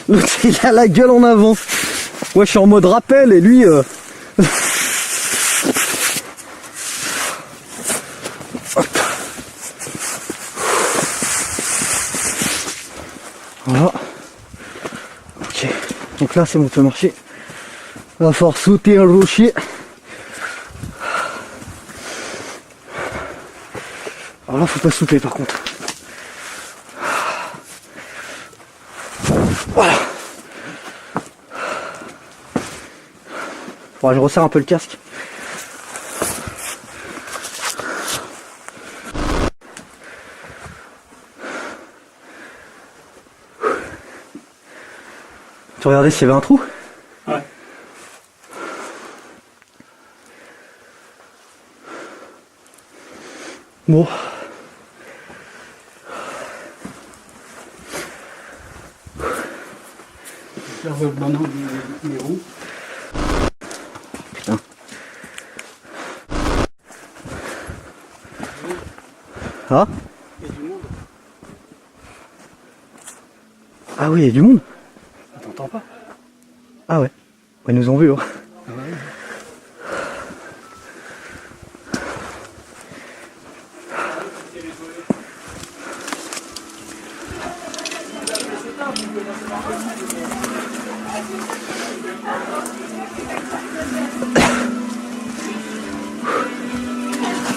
L'autre il a la gueule en avant. Moi je suis en mode rappel et lui Hop. Voilà. Ok. Donc là c'est bon, on peut marcher. Il va falloir sauter un rocher. Alors là faut pas sauter par contre. Voilà. Bon, je resserre un peu le casque. Tu regardais s'il y avait un trou? Ouais. Bon. Faire le bandeau des roues. Putain. Ah? Il y a du monde. Ah oui, il y a du monde. T'entends pas? Ah ouais. Ils nous ont vus. Hein. Ah ouais.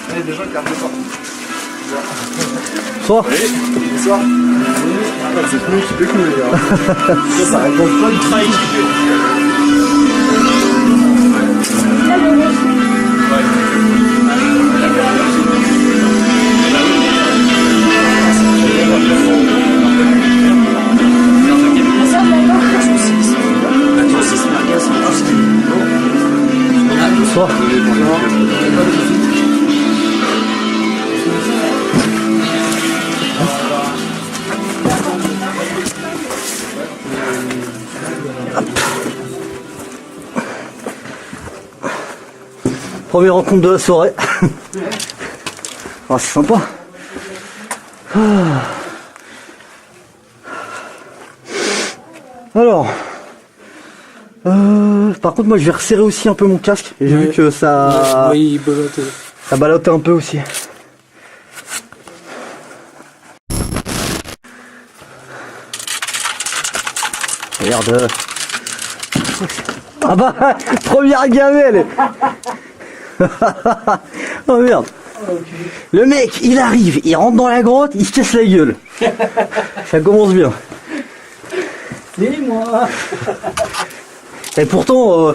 Il y a des gens qui regardent pas. Bonsoir. Oui, bonsoir. C'est plus équipé que nous les gars. Ça répond pas ultra équipé. Bonsoir. Première rencontre de la soirée. Ah, c'est sympa. Alors, par contre, moi je vais resserrer aussi un peu mon casque. Et j'ai vu que ça, Oui, il belote. ça ballottait un peu aussi. Regarde. Ah bah, première gamelle. Oh merde. Le mec, il arrive, il rentre dans la grotte, il se casse la gueule. Ça commence bien. C'est moi. Et pourtant,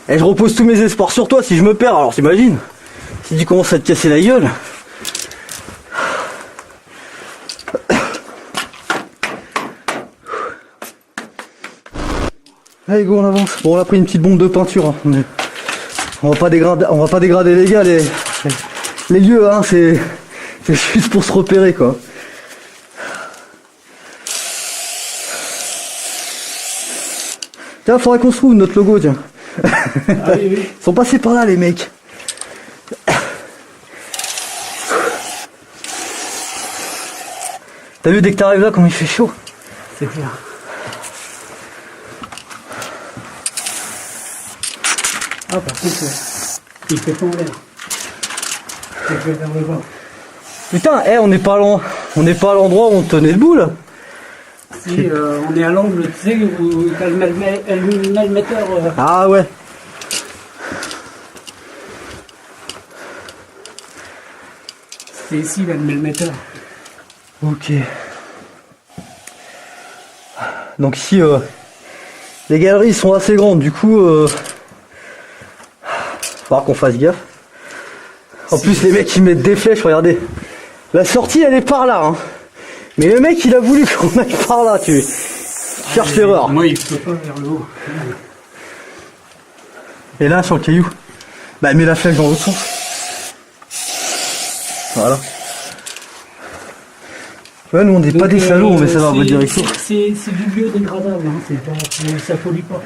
je repose tous mes espoirs sur toi si je me perds, alors t'imagines. Si tu commences à te casser la gueule. Allez go, on avance. Bon, on a pris une petite bombe de peinture. Hein. On va pas dégrader les gars, les lieux, hein, c'est juste pour se repérer quoi. Tiens, faudrait qu'on se trouve notre logo, tiens. Ah oui, oui. Ils sont passés par là, les mecs. T'as vu dès que t'arrives là, comme il fait chaud? C'est clair. Ah, par contre, il fait pas en l'air. Il fait vers le bas. Putain, on n'est pas loin. On n'est pas à l'endroit où on tenait debout, là. Si, on est à l'angle, tu sais, où t'as le malmetteur. Ah ouais. C'est ici, là, le malmetteur. Ok. Donc ici, les galeries sont assez grandes, du coup, va falloir qu'on fasse gaffe. En plus, les mecs, ils mettent des flèches, regardez. La sortie, elle est par là, hein. Mais le mec, il a voulu qu'on aille par là, tu cherches l'erreur. Moi, il peut pas vers le haut. Et là, sur le caillou, bah, mets la flèche dans l'autre sens. Voilà. Ouais, nous, on n'est pas des salauds, mais ça va, votre direction. C'est du biodégradable, hein. Ça pollue pas.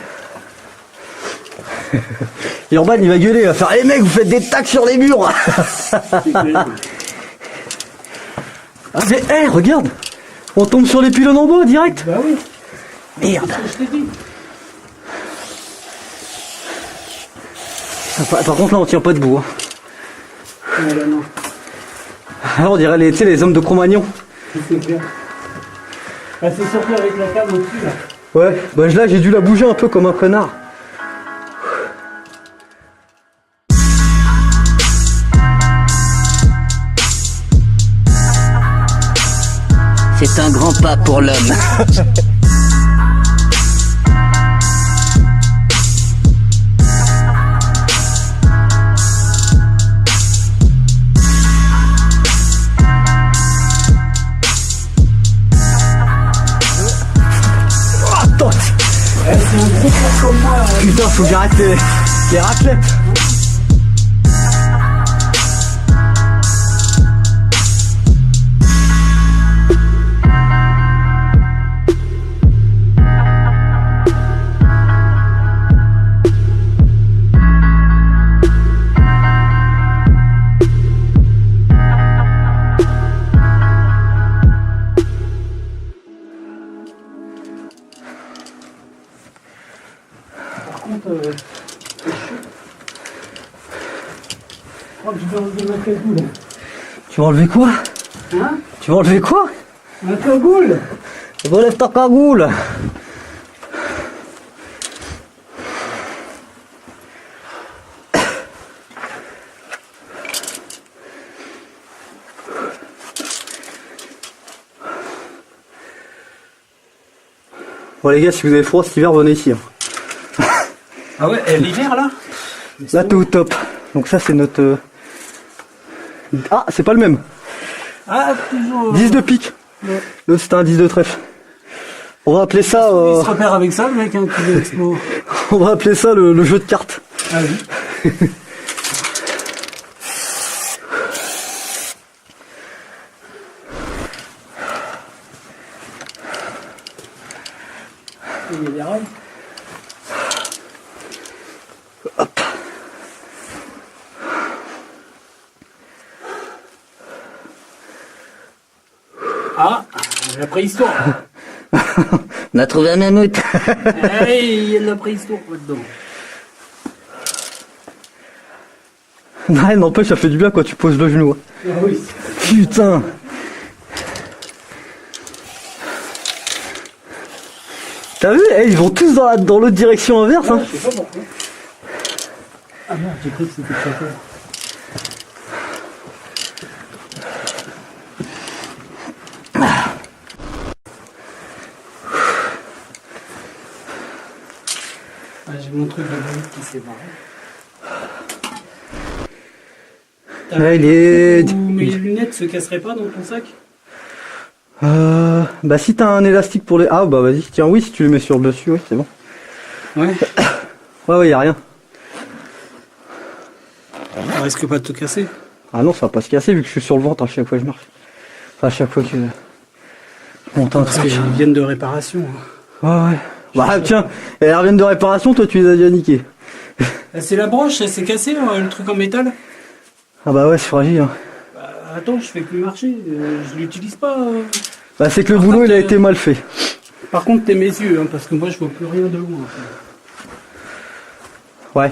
Et Urban, il va gueuler, il va faire, les mecs, vous faites des tacs sur les murs. Ah, mais, regarde, on tombe sur les pylônes en bois, direct. Bah oui. Merde. C'est ce que je t'ai dit. Par contre, là, on tient pas debout. Hein. Ouais, là, non. Là, on dirait les hommes de Cro-Magnon. C'est clair. Ah, c'est surtout avec la cave au-dessus, là. Ouais, bah là, j'ai dû la bouger un peu comme un connard. C'est un grand pas pour l'homme. Attends. C'est un gros plan comme moi. Putain, faut que j'arrête les raclettes. Par contre, c'est chaud. Je crois que je vais enlever ma cagoule. Tu vas enlever quoi? Hein? Tu vas enlever quoi? Ma cagoule? Relève ta cagoule. Bon les gars, si vous avez froid cet hiver, venez ici. Hein. Ah ouais, l'hiver là? Là t'es au top. Donc ça c'est notre... Ah, c'est pas le même. Ah, toujours. 10 de pique. Ouais. L'autre c'était un 10 de trèfle. On va appeler ça... Il se repère avec ça, le mec, hein, qui veut expo. On va appeler ça le jeu de cartes. Ah oui. Il y a des rails. Ah, la préhistoire. On a trouvé un mammouth. Hey, il y a de la préhistoire là-dedans. Ouais, n'empêche, ça fait du bien quand tu poses le genou. Ah oui. Putain. T'as vu, ils vont tous dans l'autre direction inverse. Hein. Je sais pas pourquoi. Ah merde, j'ai cru que c'était le château. Ah, j'ai mon truc de bonne qui s'est barré. Ouais, il est... Mais les lunettes se casseraient pas dans ton sac? Bah si t'as un élastique pour les... Ah bah vas-y, tiens, oui, si tu les mets sur le dessus, oui, c'est bon. Ouais. Ouais, y a rien. Ça risque pas de te casser. Ah non, ça va pas se casser vu que je suis sur le ventre à chaque fois que je marche. Enfin, à chaque fois que je monte un Parce truc. qu'ils viennent de réparation. Hein. Ouais, ouais. Bah tiens, elles reviennent de réparation, toi tu les as déjà niquées. C'est la broche, elle s'est cassée, le truc en métal. Ah bah ouais, c'est fragile. Hein. Bah, attends, je fais plus marcher, je l'utilise pas. Bah c'est que le Par boulot contre, il a été mal fait. Par contre, t'es mes yeux, hein, parce que moi je vois plus rien de loin. Ouais.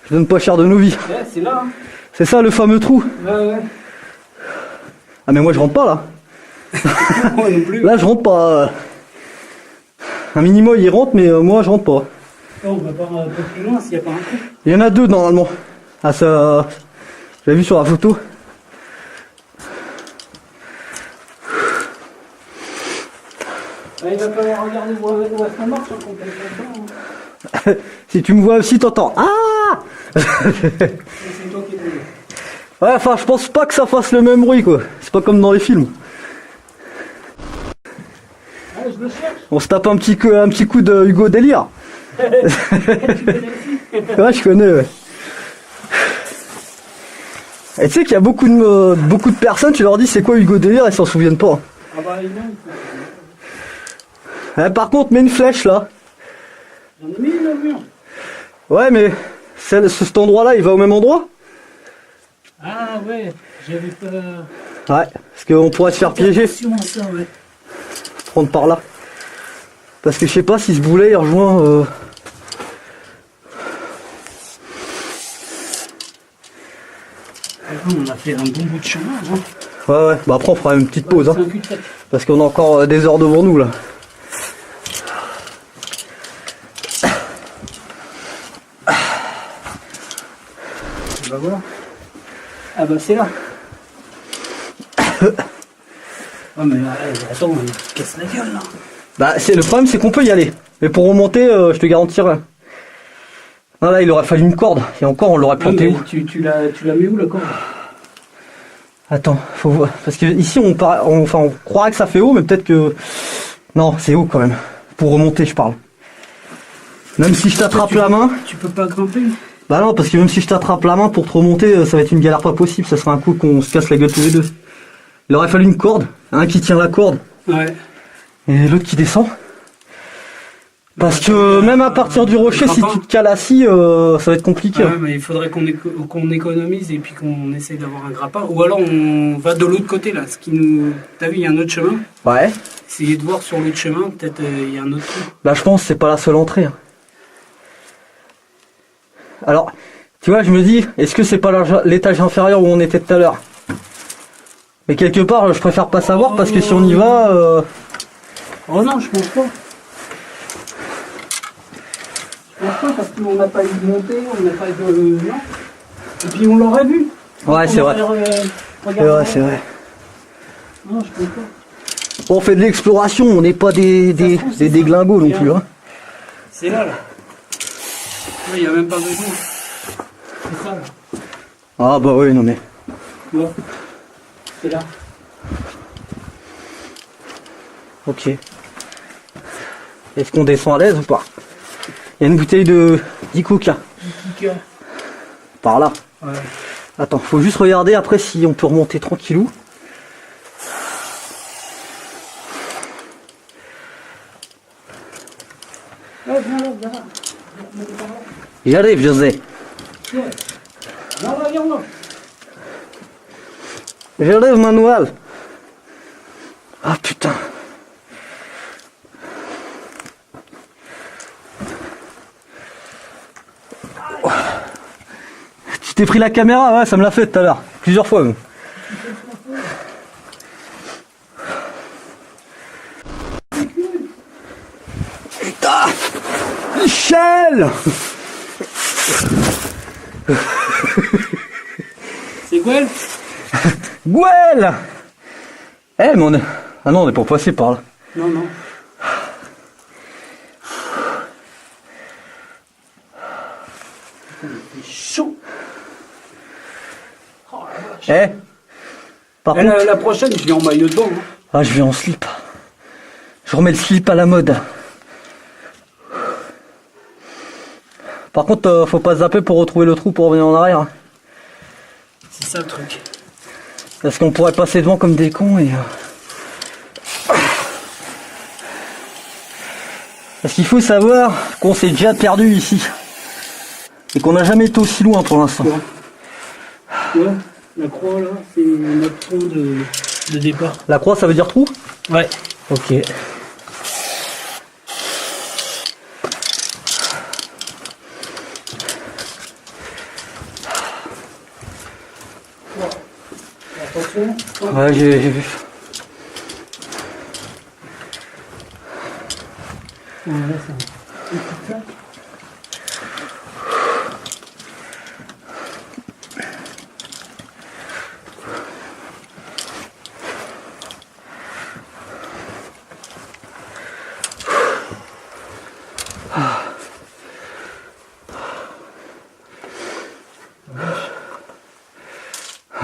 Je donne pas cher de nos vies. Ouais, c'est là. Hein. C'est ça le fameux trou. Ouais. Ah mais moi je rentre pas là. Moi non plus. Là je rentre pas. Un minimo il rentre mais moi je rentre pas. On va voir un peu plus loin s'il n'y a pas un trou. Il y en a deux normalement. Ah ça. J'avais vu sur la photo. Ah, il va falloir regarder où est-ce qu'on marche hein, quand on est là-dedans. Si tu me vois aussi t'entends. Ah C'est toi qui es tombé. ouais enfin je pense pas que ça fasse le même bruit quoi. C'est pas comme dans les films. Ah, je le cherche. On se tape un petit coup de Hugo Délire. Ouais je connais ouais. Et tu sais qu'il y a beaucoup de personnes, tu leur dis c'est quoi Hugo Délire, elles s'en souviennent pas. Ah bah il y en a, Par contre, mets une flèche là. j'en ai mis une au mur. Ouais, mais cet endroit-là, il va au même endroit. Ah ouais, j'avais pas... Ouais, parce qu'on pourrait se faire piéger, Attention à ça, ouais. prendre par là. Parce que je sais pas si ce boulet il rejoint. On a fait un bon bout de chemin. Hein. Ouais, bah après on fera une petite pause, C'est hein, un cul-de-sac. parce qu'on a encore des heures devant nous là. On va voir. Ah bah c'est là. Oh mais attends, il se casse la gueule là. Bah le problème c'est qu'on peut y aller. Mais pour remonter, je te garantis rien. Ah là il aurait fallu une corde. Et encore on l'aurait planté où? Tu l'as mis où la corde? Attends, faut voir. Parce que ici on croirait que ça fait haut, mais peut-être que. Non, c'est haut quand même. Pour remonter je parle. Même si je t'attrape la main. Tu peux pas grimper? Bah non, parce que même si je t'attrape la main pour te remonter, ça va être une galère pas possible. Ça sera un coup qu'on se casse la gueule tous les deux. Il aurait fallu une corde. Un qui tient la corde. Ouais. Et l'autre qui descend. Parce que même à partir du rocher, si tu te cales assis, ça va être compliqué. Ouais, mais il faudrait qu'on économise et puis qu'on essaye d'avoir un grappin. Ou alors on va de l'autre côté là. Ce qui nous... T'as vu, il y a un autre chemin. Ouais. Essayez de voir sur l'autre chemin, peut-être il y a un autre trou. Là je pense que c'est pas la seule entrée. Hein. Alors, tu vois, je me dis, est-ce que c'est pas l'étage inférieur où on était tout à l'heure? Mais quelque part, je préfère pas savoir parce que si on y va... Oh non, je pense pas. Je pense pas parce qu'on n'a pas eu de montée, on n'a pas eu de... Non. Et puis on l'aurait vu. Ouais, c'est vrai. C'est vrai, c'est vrai. Non, je pense pas. Bon, on fait de l'exploration, on n'est pas des déglingos non plus. Hein. C'est là, là. Là, il n'y a même pas besoin. C'est ça, là. Ah bah oui, non mais... Tu vois. C'est là. Ok. Est-ce qu'on descend à l'aise ou pas? Il y a une bouteille de d'Ikuka. Par là. Ouais. Attends, faut juste regarder après si on peut remonter tranquillou. Ouais, viens là, viens là. J'arrive, José. Viens là, viens là. J'arrive, Manuel. Ah putain. Tu t'es pris la caméra? Ouais, ça me l'a fait tout à l'heure. Plusieurs fois même. Putain! Michel! C'est Gwen? Gouel! Eh, mais on est... Ah non, on n'est pas passé par là. Non, non. C'est chaud. Oh, la vache. Eh! Par contre... La prochaine, je viens en maillot de bain. Hein. Ah, je vais en slip. Je remets le slip à la mode. Par contre, faut pas zapper pour retrouver le trou pour revenir en arrière. C'est ça le truc. Parce qu'on pourrait passer devant comme des cons et... Parce qu'il faut savoir qu'on s'est déjà perdu ici. Et qu'on n'a jamais été aussi loin pour l'instant. Ouais, la croix là, c'est notre trou de départ. La croix, ça veut dire trou? Ouais. Ok. Attention. Ouais, j'ai vu. Voilà, c'est un...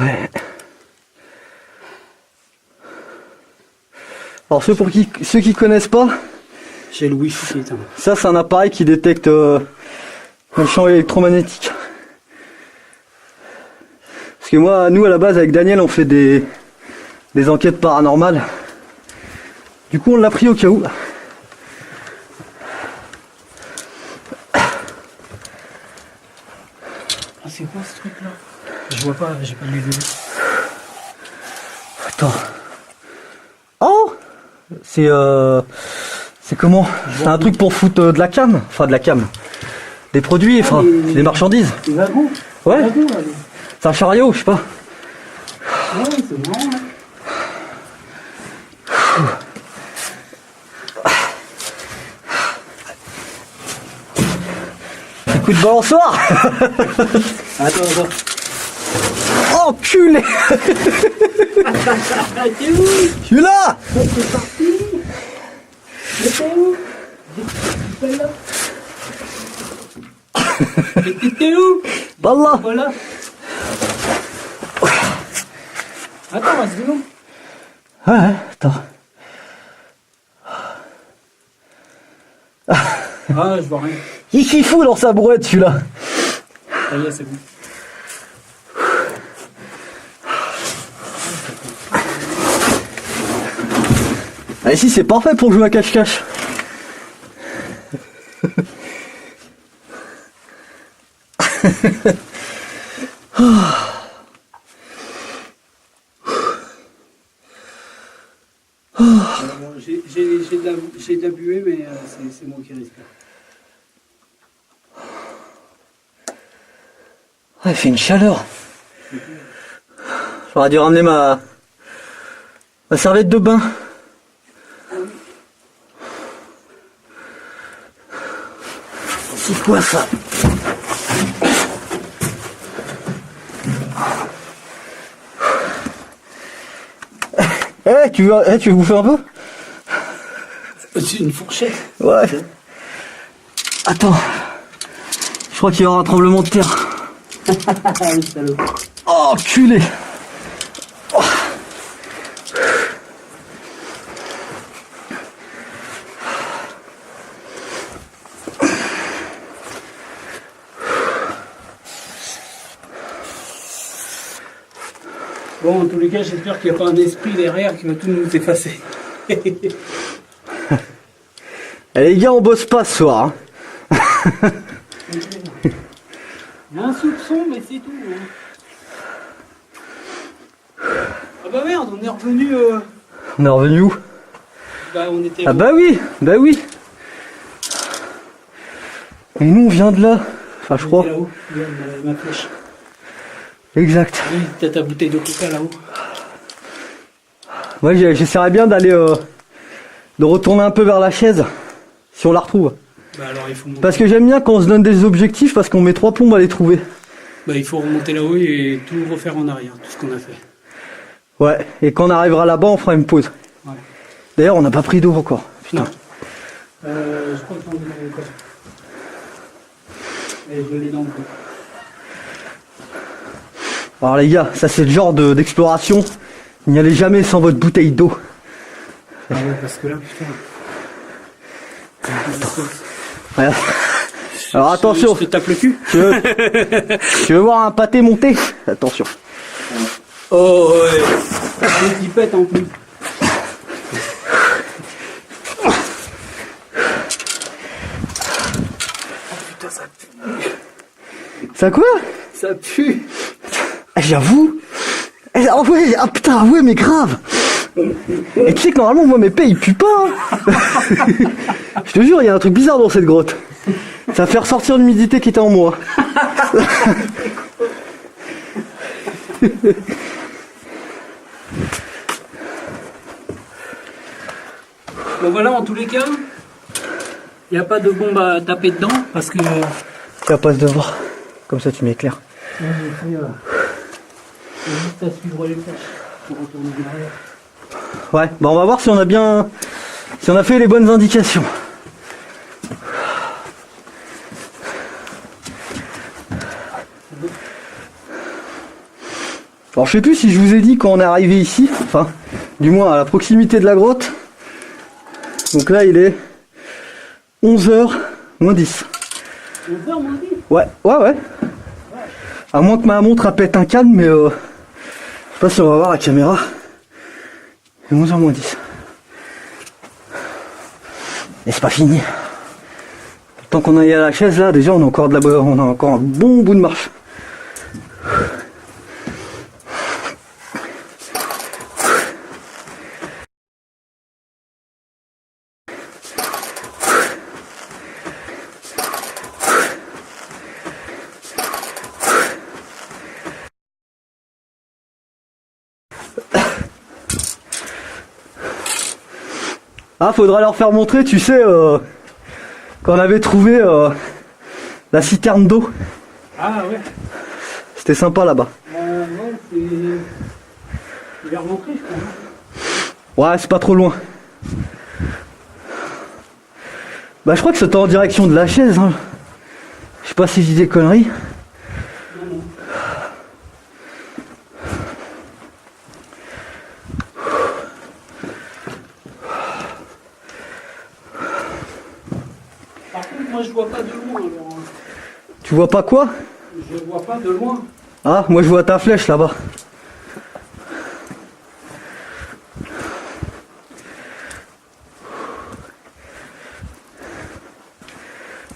Ouais. Alors ceux qui connaissent pas, J'ai le wifi qui est éteint. ça c'est un appareil qui détecte le champ électromagnétique. Parce que moi, nous à la base avec Daniel on fait des enquêtes paranormales. Du coup on l'a pris au cas où. Ah, c'est quoi ce truc là? Je vois pas, j'ai pas lu le début. Attends. Oh, c'est comment? C'est un truc pour foutre de la cam, enfin de la cam, des produits, enfin les- des marchandises. C'est wagon. Ouais. Wagon, là. C'est un chariot, je sais pas. Ouais, c'est marrant. Hein. Petit coup de balançoire. Attends. Enculé. Ah, t'es où? Je suis là. C'est parti. Mais t'es où? T'es là. Mais t'es où? Par là. Voilà. Attends, vas-y, non. Ouais, attends. Ah, je vois rien. Il s'y fout dans sa brouette celui-là. Ça y est, c'est bon. Ah, ici c'est parfait pour jouer à cache-cache. J'ai de la buée, mais c'est moi qui risque. Ah, il fait une chaleur. J'aurais dû ramener ma serviette de bain. C'est quoi ça? Tu veux bouffer un peu? C'est une fourchette. Ouais. Attends. Je crois qu'il y aura un tremblement de terre. Ah, le salaud. Oh, culé. Oh. Bon, en tous les cas, j'espère qu'il n'y a pas un esprit derrière qui va tout nous effacer. Eh, les gars, on bosse pas ce soir. Hein. Il y a un soupçon, mais c'est tout. Hein. Ah bah merde, on est revenu. On est revenu où? Bah, on était. Ah bah oui, bah oui. Et nous on vient de là. Enfin je crois. Là-haut, regarde, ma flèche. Exact. Oui, t'as ta bouteille de coca là-haut. Moi j'essaierais bien d'aller de retourner un peu vers la chaise. Si on la retrouve. Bah alors il faut monter. Parce que j'aime bien quand on se donne des objectifs parce qu'on met 3 plombes à les trouver. Bah il faut remonter là-haut et tout refaire en arrière, tout ce qu'on a fait. Ouais, et quand on arrivera là-bas on fera une pause. Ouais. D'ailleurs on n'a pas pris d'eau encore. Putain. Non. Je crois que j'en ai dans le coffre. Et je l'ai dans le coffre. Alors les gars, ça c'est le genre d'exploration. N'y allez jamais sans votre bouteille d'eau. Ah ouais, parce que là, putain. Voilà. Alors attention, Je te tape le cul. tu veux voir un pâté monter? Attention. Oh ouais. Des qui pètent en plus. Oh putain, ça pue. Ça quoi? Ça pue. Ah, j'avoue. Ah ouais, ah putain, ouais, mais grave. Et tu sais que normalement, moi, mes paix, ils puent pas. Hein. Je te jure, il y a un truc bizarre dans cette grotte. Ça fait ressortir l'humidité qui était en moi. Bon voilà, en tous les cas, il n'y a pas de bombe à taper dedans parce que... Tu vas pas se devoir. Comme ça, tu m'éclaires. Moi, j'ai fait juste à suivre les flèches pour retourner derrière. Ouais, bah on va voir si on a bien... Si on a fait les bonnes indications. Alors je sais plus si je vous ai dit quand on est arrivé ici, enfin, du moins à la proximité de la grotte. Donc là il est 11h moins 10. 11h moins 10. Ouais. À moins que ma montre elle pète un câble, mais je sais pas si on va voir la caméra. 11h moins 10. Et c'est pas fini. Tant qu'on est à la chaise là, déjà on a encore on a encore un bon bout de marche. Ah, faudra leur faire montrer, tu sais, quand on avait trouvé la citerne d'eau. Ah ouais. C'était sympa là-bas. Ouais, c'est... Je vais remontrer, je crois. Ouais, c'est pas trop loin. Bah, je crois que c'était en direction de la chaise. Hein. Je sais pas si je dis des conneries. Non, non. Par contre, moi je vois pas de loin. Alors, Tu vois pas quoi? je vois pas de loin. Ah, moi je vois ta flèche là-bas.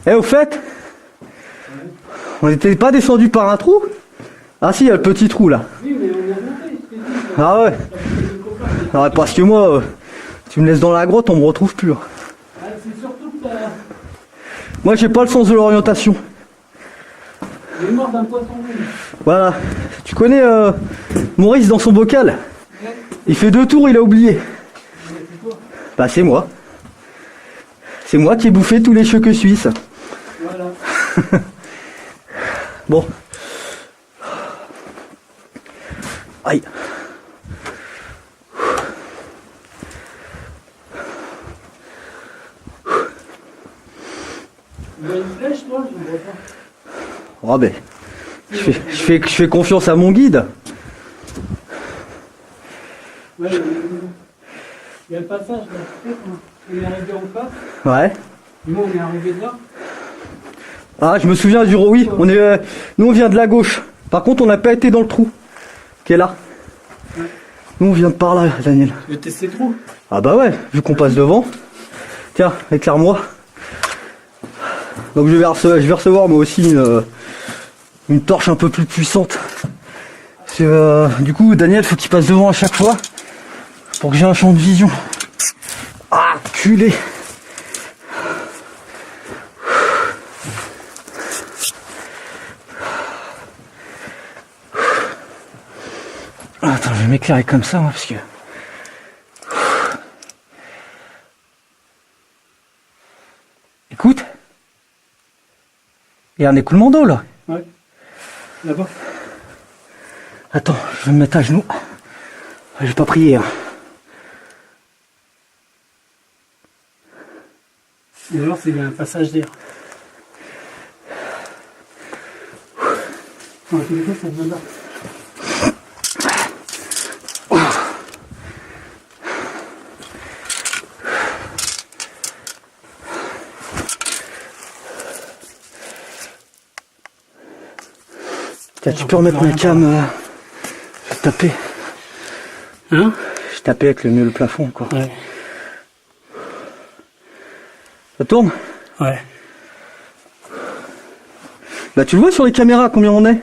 Eh, au fait, on n'était pas descendu par un trou? Ah si, il y a le petit trou là. Oui, mais on est remonté, je t'ai dit. Ah ouais. Ah, parce que moi, tu me laisses dans la grotte, on me retrouve plus. Hein. Ah, c'est surtout que t'as... Moi j'ai pas le sens de l'orientation. Il est mort d'un poisson rouge. Voilà. Tu connais Maurice dans son bocal? Il fait 2 tours, il a oublié. C'est toi. Bah c'est moi. C'est moi qui ai bouffé tous les cheveux suisses. Voilà. Bon. Aïe. Il y a une flèche, toi, je ne vois pas. Oh ben. Je fais confiance à mon guide. Ouais, il y a le passage là, tu sais, quand on est arrivé en face. Ouais. Nous, on est arrivé là. Ah, je me souviens du... Oui, on est... nous on vient de la gauche. Par contre, on n'a pas été dans le trou. Qui est là. Ouais. Nous on vient de par là, Daniel. Je vais tester trop. Ah bah ouais, vu qu'on passe devant. Tiens, éclaire-moi. Donc je vais recevoir moi aussi une torche un peu plus puissante. Parce que, du coup, Daniel, faut qu'il passe devant à chaque fois pour que j'ai un champ de vision. Ah, culé. Attends, je vais m'éclairer comme ça, moi, parce que... Écoute. Il y a un écoulement d'eau, là. Ouais. Là-bas. Attends, je vais me mettre à genoux. Je vais pas prier. Hein. Et alors, c'est un passage d'air. En tous les cas, ça vient là. Tiens, tu peux remettre ma cam. Je vais taper. Hein? Je tapais avec le mieux le plafond, quoi. Ouais. Ça tourne? Ouais. Bah tu le vois sur les caméras combien on est?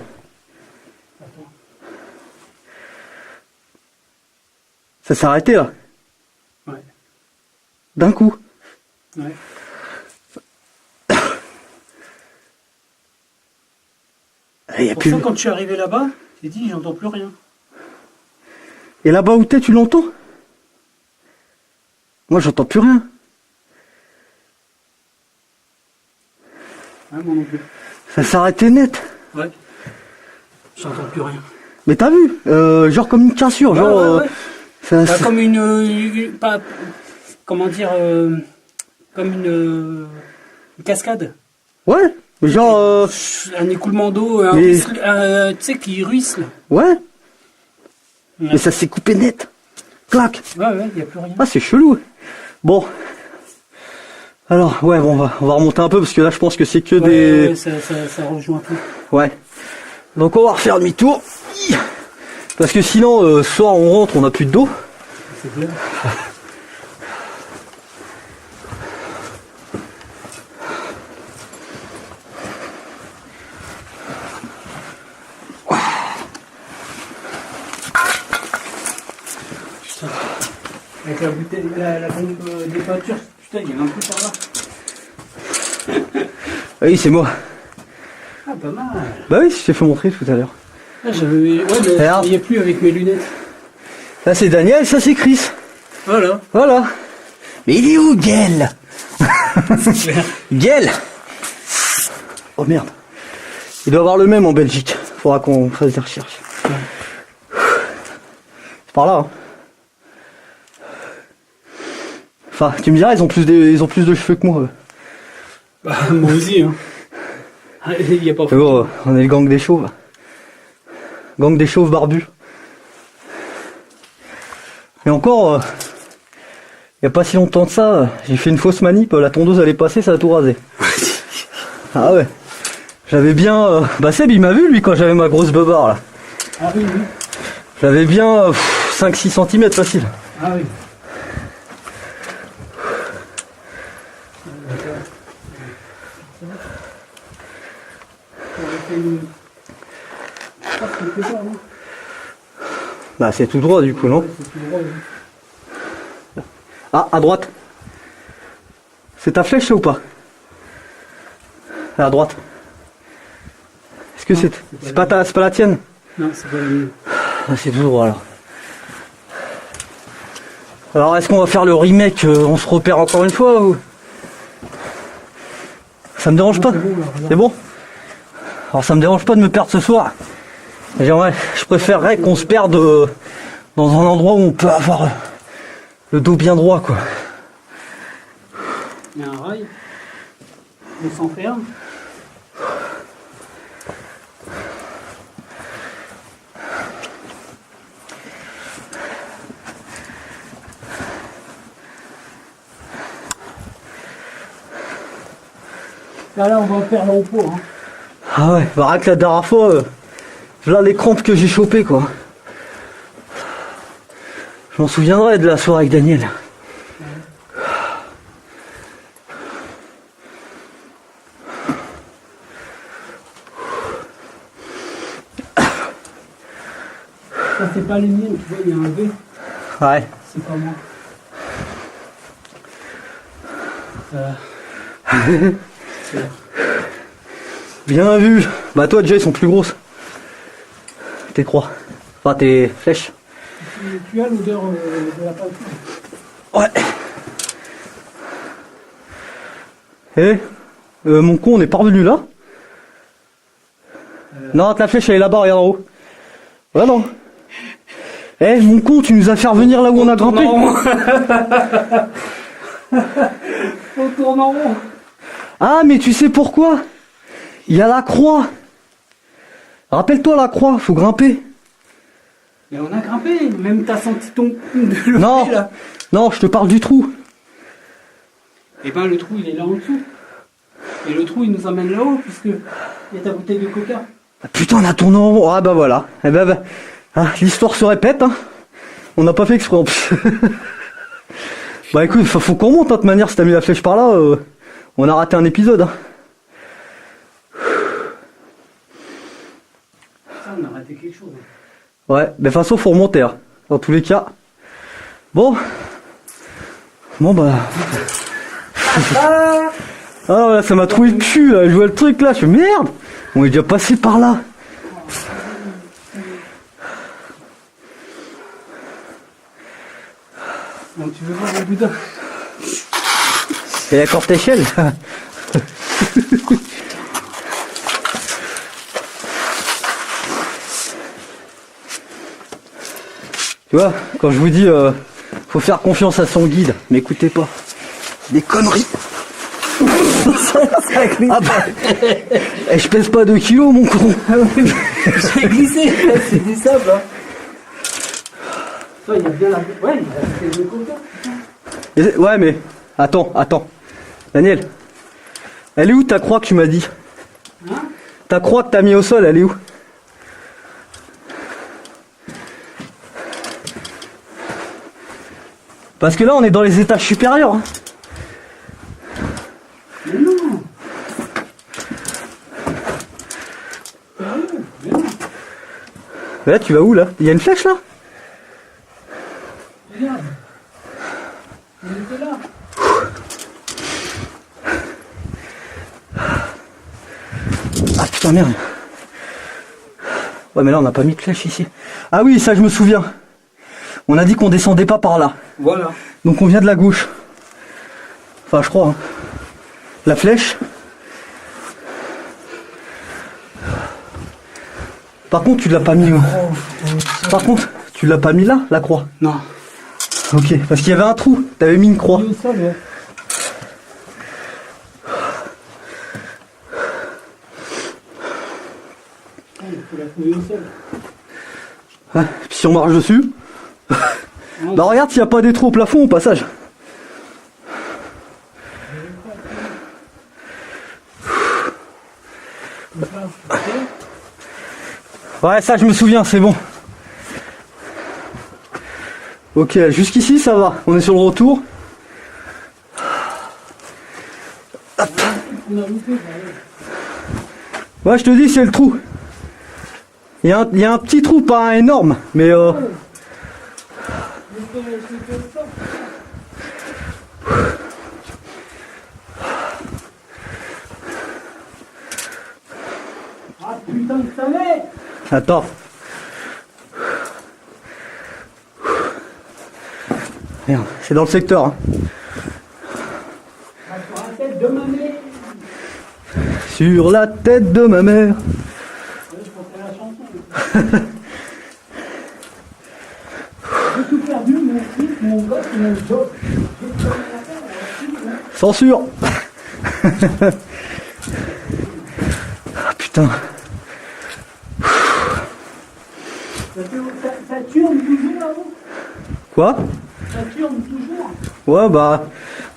Ça s'est arrêté là. Ouais. D'un coup. Ouais. Il y a Pour plus... ça, quand je suis arrivé là-bas, j'ai dit, j'entends plus rien. Et là-bas où t'es, tu l'entends? Moi j'entends plus rien. Ouais, moi non plus. Ça s'est arrêté net. Ouais. J'entends plus rien. Mais t'as vu? Genre comme une cassure, genre... ouais. Ça, Pas ça- comme pas, comment dire, comme une cascade. Ouais, mais genre... Un écoulement d'eau, Mais- tu sais, qui ruisselle. Ouais, Ouais, mais ça s'est coupé net. Clac. ouais, il n'y a plus rien. Ah, c'est chelou. Bon. Alors, ouais, bon, on va remonter un peu, parce que là, je pense que c'est que des... Ouais, ça rejoint tout. Ouais. Donc, on va refaire demi-tour. Parce que sinon, ce soir, on rentre, on n'a plus d'eau. C'est clair. Putain. Avec la bouteille, la pompe des peintures, putain, il y a un coup par là. Ah oui, c'est moi. Ah, pas mal. Bah oui, je t'ai fait montrer tout à l'heure. Ah, j'avais. Ouais, mais je Regarde. voyais plus avec mes lunettes. Là, c'est Daniel, ça, c'est Chris. Voilà. Voilà. Mais il est où, Gaël? Gaël. Oh merde. Il doit avoir le même en Belgique. Faudra qu'on fasse des recherches. C'est par là, hein. Enfin, tu me diras, ils ont plus de cheveux que moi. Eux. Bah, moi aussi, hein. Il y a pas Mais bon, on est le gang des chauves. Gang des chauves barbus. Et encore, il n'y a pas si longtemps de ça, j'ai fait une fausse manip, la tondeuse elle est passée, ça a tout rasé. Ah ouais. J'avais bien... bah Seb il m'a vu lui quand j'avais ma grosse beubare là. Ah oui, oui. J'avais bien 5-6 cm facile. Ah oui. Bah c'est tout droit du coup, non? Ah, à droite. C'est ta flèche ça ou pas? À droite. Est-ce que c'est pas la tienne? Non, c'est pas la mienne. Ah, c'est tout droit alors. Alors est-ce qu'on va faire le remake, on se repère encore une fois ou... Ça me dérange pas? C'est bon? Alors ça me dérange pas de me perdre ce soir. Je préférerais qu'on se perde dans un endroit où on peut avoir le dos bien droit quoi. Il y a un rail. On s'enferme. Là, on va perdre en pot. Hein. Ah ouais, bah rien que la dernière fois, là les crampes que j'ai chopées quoi. Je m'en souviendrai de la soirée avec Daniel. Ça, c'est pas les miens, tu vois, il y a un V. Ouais. C'est pas moi. Bien vu. Bah toi déjà ils sont plus grosses. Tes croix. Enfin tes flèches. Tu as l'odeur de la peinture. Ouais. Eh, mon con, on n'est pas revenu là? Non, ta flèche elle est là-bas, regarde en haut. Ouais, non. Eh, mon con, tu nous as fait revenir là où on a grimpé. On tourne en rond. Ah, mais tu sais pourquoi? Il y a la croix. Rappelle-toi la croix, faut grimper. Mais on a grimpé, même t'as senti ton de l'eau Non, là. non, je te parle du trou. Et ben le trou il est là en dessous. Et le trou il nous emmène là-haut puisque il y a ta bouteille de coca. Ah, putain, on a tourné en rond. Ah bah voilà. Eh ben, ah, l'histoire se répète. Hein. On n'a pas fait exprès en plus. Bah écoute, faut qu'on monte, hein, de toute manière, si t'as mis la flèche par là, on a raté un épisode. Hein. Ça, on a raté quelque chose. Ouais, mais de toute façon, faut remonter, hein, dans tous les cas. Bon. Bon bah... Ah ouais, ça m'a trouvé le cul, là. Je vois le truc là, je fais merde. On est déjà passé par là. Bon, tu veux voir le boudin? C'est la courte échelle. Tu vois, quand je vous dis faut faire confiance à son guide, m'écoutez pas. Des conneries. Ah bah, et je pèse pas 2 kilos mon con. J'ai glissé, c'est des sables. Hein. Ça, il y a bien la... Ouais, il y a le côté. Ouais mais, attends. Daniel, elle est où ta croix que tu m'as dit? Hein? Ta croix que t'as mis au sol, elle est où? Parce que là on est dans les étages supérieurs. Hein. Mais non. Là tu vas où là? Il y a une flèche là? Regarde. Il était là. Ah putain merde. Ouais mais là on n'a pas mis de flèche ici. Ah oui ça je me souviens. On a dit qu'on descendait pas par là. Voilà. Donc on vient de la gauche. Enfin je crois. Hein. La flèche. Par contre tu l'as pas mis où? Par contre tu l'as pas mis là, la croix? Non. Ok, parce qu'il y avait un trou. T'avais mis une croix. Au sol, ouais. Ah, il faut la trouver au sol. Ouais, puis si on marche dessus. Bah regarde s'il n'y a pas des trous au plafond au passage. Ouais ça je me souviens, c'est bon. Ok, jusqu'ici ça va, on est sur le retour. Hop. Ouais je te dis c'est le trou. Il y a un petit trou, pas un énorme, mais Ah putain de sa mère. attends. Merde, c'est dans le secteur. Hein. Sur la tête de ma mère. Sur la tête de ma mère. Je pensais à la chanson. J'ai tout perdu, mon fils, mon gosse et mon job. Censure. Ah putain. Ça tourne toujours là-haut. Quoi? Ça tourne toujours. Ouais bah.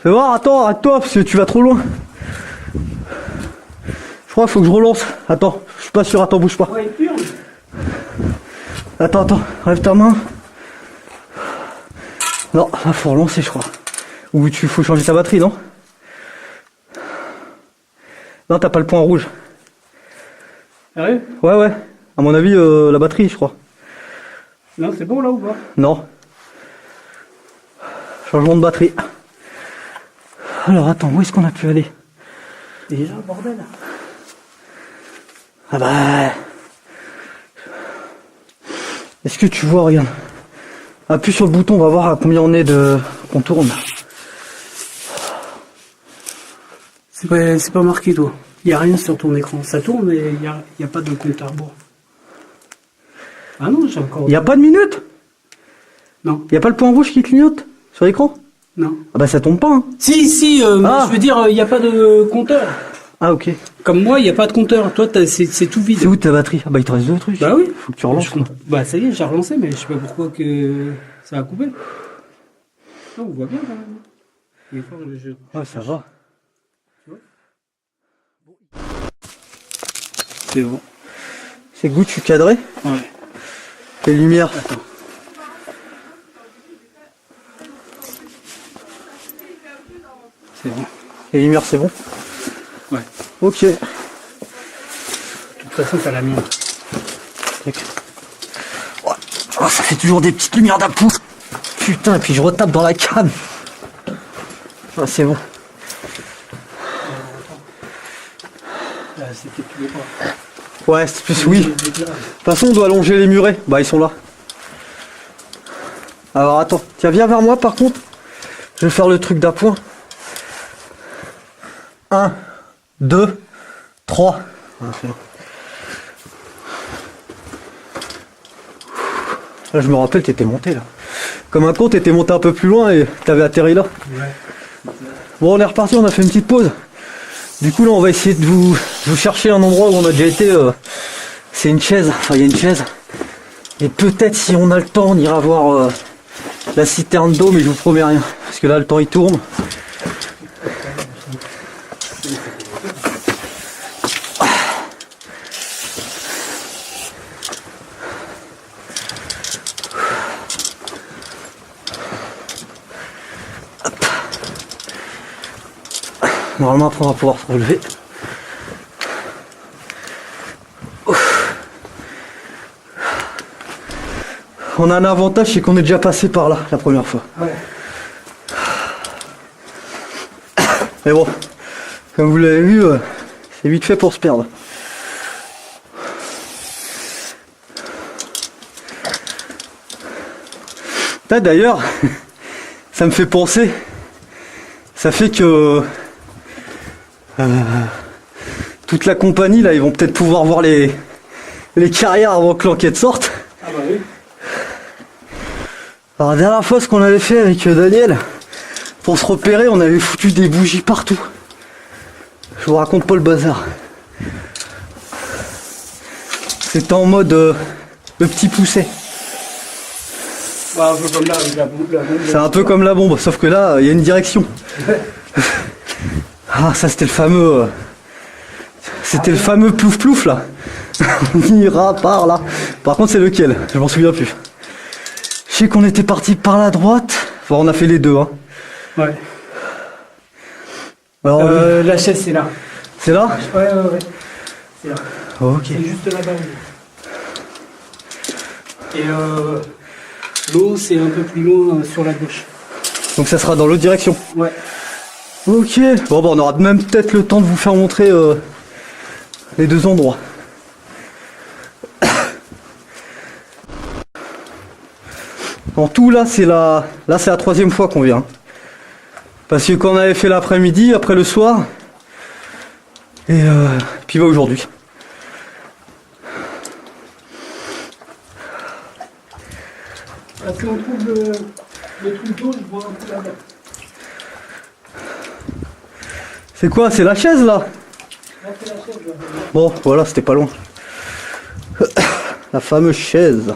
Fais voir, attends, arrête-toi parce que tu vas trop loin. Je crois qu'il faut que je relance. Attends, je suis pas sûr, attends, bouge pas. Ouais, il tourne. Attends, lève ta main. Non, là faut relancer je crois. Ou tu faut changer ta batterie, non? Non, t'as pas le point rouge. Sérieux? Ouais. À mon avis, la batterie, je crois. Non, c'est bon là ou pas? Non. Changement de batterie. Alors attends, où est-ce qu'on a pu aller? Déjà, bordel. Ah bah... Est-ce que tu vois, regarde. Appuie sur le bouton, on va voir à combien on est de... qu'on tourne. C'est pas marqué, toi. Il n'y a rien sur ton écran. Ça tourne, mais il n'y a pas de compte à rebours. Ah non, j'ai encore... Il n'y a pas de minute? Non, Il n'y a pas le point rouge qui clignote sur l'écran? non. Ah bah ça tombe pas, hein. Si, mais Ah. je veux dire, il n'y a pas de compteur. Ah ok. Comme moi, il n'y a pas de compteur. Toi, c'est tout vide. C'est où ta batterie? Ah bah il te reste 2 trucs. Bah oui. Faut que tu relances. quoi. Bah ça y est, j'ai relancé, mais je sais pas pourquoi que ça a coupé. Non, on voit bien quand même. Des fois, Ouais, ça va. C'est bon. C'est que goût, tu cadrais Ouais. les lumières. Attends. C'est bon. Les lumières, c'est bon? Ouais. Ok. De toute façon, t'as la mienne. Ouais. Oh, ça fait toujours des petites lumières d'apou. Putain, et puis je retape dans la canne. Ah, c'est bon. C'était plus droit. Ouais, c'est plus oui. De toute façon, on doit allonger les murets. Bah, ils sont là. Alors, attends. Tiens, viens vers moi, par contre. Je vais faire le truc d'appoint. 1, 2, 3. Là, je me rappelle, t'étais monté, là. Comme un con, t'étais monté un peu plus loin et t'avais atterri là. Ouais. Bon, on est reparti, on a fait une petite pause. Du coup, là, on va essayer de vous chercher un endroit où on a déjà été. C'est une chaise, enfin, il y a une chaise. Et peut-être, si on a le temps, on ira voir la citerne d'eau, mais je vous promets rien. Parce que là, le temps, il tourne. Normalement, après, on va pouvoir se relever. On a un avantage, c'est qu'on est déjà passé par là la première fois. Ouais. Mais bon, comme vous l'avez vu, c'est vite fait pour se perdre. Là, d'ailleurs, ça me fait penser, ça fait que toute la compagnie, là, ils vont peut-être pouvoir voir les carrières avant que l'enquête sorte. Ah bah oui. Alors la dernière fois, ce qu'on avait fait avec Daniel, pour se repérer, on avait foutu des bougies partout. Je vous raconte pas le bazar. C'était en mode le petit poussé. Ouais, un peu comme là avec la bombe. C'est un peu comme la bombe, sauf que là, il y a une direction. Ah, ça c'était le fameux... C'était le fameux plouf plouf là. On ira par là. Par contre, c'est lequel? Je m'en souviens plus. Je sais qu'on était parti par la droite. Enfin, on a fait les deux, hein. Ouais. Alors, La chaise, c'est là. c'est là? Ouais. C'est là. Ok. C'est juste là-bas. Et l'eau, c'est un peu plus loin sur la gauche. Donc ça sera dans l'autre direction. Ouais. Ok. Bon, bah, on aura même peut-être le temps de vous faire montrer les deux endroits. En tout, là, c'est la troisième fois qu'on vient. Parce que quand on avait fait l'après-midi, après le soir, et puis bah, aujourd'hui. Parce qu'on trouve le truc d'eau, je vois un peu là-bas. C'est quoi? C'est la chaise, là? Là, c'est la chaise, là. Bon, voilà, c'était pas loin. La fameuse chaise.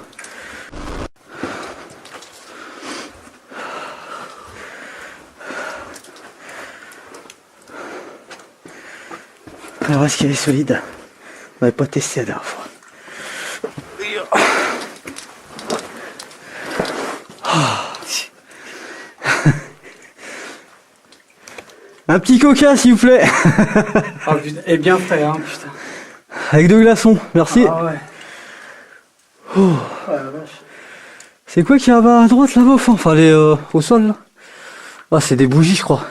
Alors, est-ce qu'elle est solide? On n'avait pas testé la dernière fois. Un petit coca, s'il vous plaît. Ah putain, et bien frais, hein, putain. Avec deux glaçons, merci. Ah ouais. Oh. Ah la vache. C'est quoi qu'il y a à droite là-bas, enfin les au sol là? Ah, c'est des bougies, je crois,